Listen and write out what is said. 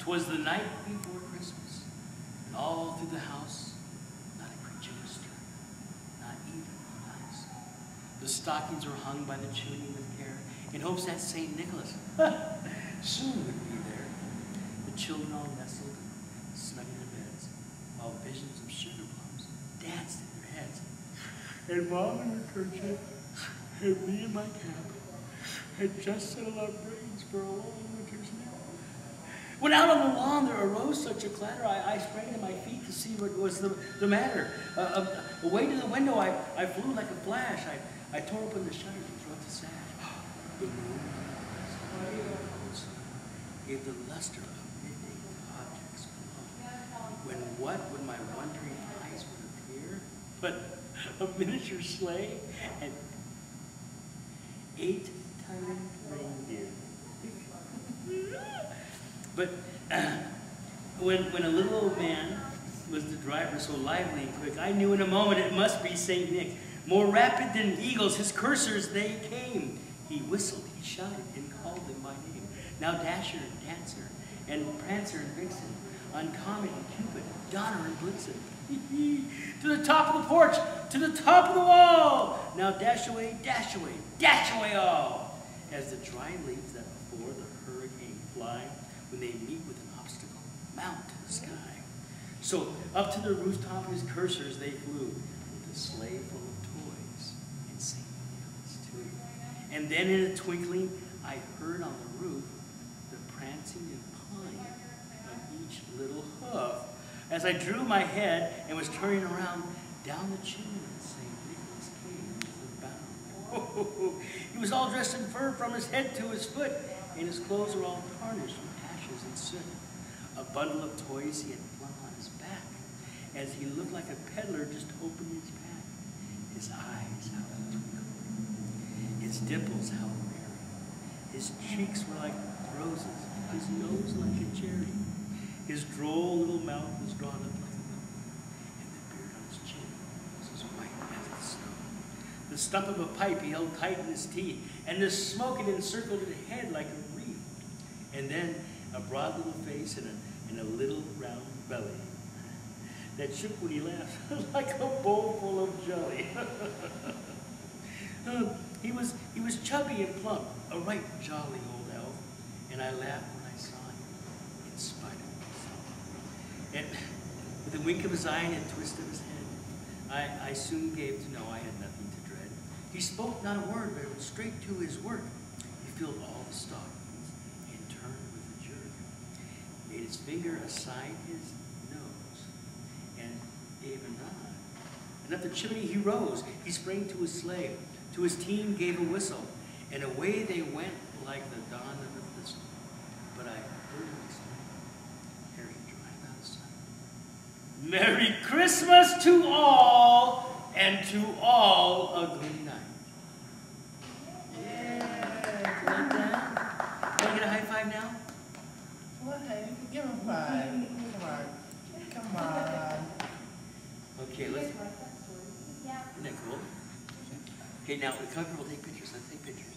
'Twas the night before Christmas, and all through the house, not a creature was stirring, not even a mouse. The stockings were hung by the chimney with care, in hopes that St. Nicholas soon would be there. The children all nestled and snug in their beds, while visions of sugar plums danced in their heads. And Mom in her kerchief, and me in my cap, had just settled our brains for a long winter's nap. When out on the lawn there arose such a clatter, I sprang to my feet to see what was the matter. Away to the window I flew like a flash. I tore open the shutters and threw up the sash. The moon gave the luster of midday to objects below. When what would my wondering eyes would appear but a miniature sleigh and 8 tiny reindeer. But when a little old man was the driver, so lively and quick, I knew in a moment it must be St. Nick. More rapid than eagles, his coursers they came. He whistled, he shouted, and called them by name. Now Dasher and Dancer, and Prancer and Vixen, on Comet and Cupid, Donner and Blitzen. To the top of the porch, to the top of the wall. Now dash away, dash away all. As the dry leaves that before the hurricane fly, when they meet with an obstacle, mount to the sky. So up to the rooftop his coursers they flew, with a sleigh full of toys, and St. Nicholas too. And then in a twinkling, I heard on the roof the prancing and pawing of each little hoof. As I drew my head and was turning around, down the chimney St. Nicholas came with a bound. He was all dressed in fur from his head to his foot, and his clothes were all tarnished with ashes and soot. A bundle of toys he had flung on his back, as he looked like a peddler just opening his pack. His eyes, how they twinkled. His dimples, how merry. His cheeks were like roses, his nose like a cherry. His droll little mouth was drawn up like a bow, and the beard on his chin was as white as the snow. The stump of a pipe he held tight in his teeth, and the smoke had encircled his head like a wreath. And then a broad little face and a little round belly that shook when he laughed like a bowl full of jelly. He was chubby and plump, a right jolly old elf, and I laughed when I saw him, in spite of myself. And with a wink of his eye and a twist of his head, I soon gave to know I had nothing to dread. He spoke not a word, but went straight to his work. He filled all the stockings and turned with a jerk, made his finger aside his nose, and gave a nod. And up the chimney he rose. He sprang to his sleigh, to his team gave a whistle, and away they went like the dawn of a thistle. But I heard him exclaim, ere he dried out the sun, "Merry Christmas to all, and to all a good night." Yeah, like that. Can I get a high five now? Well, hey, give him a five. Come on. Okay, let's. Isn't that cool? Okay, now the cover will take pictures. Let's take pictures.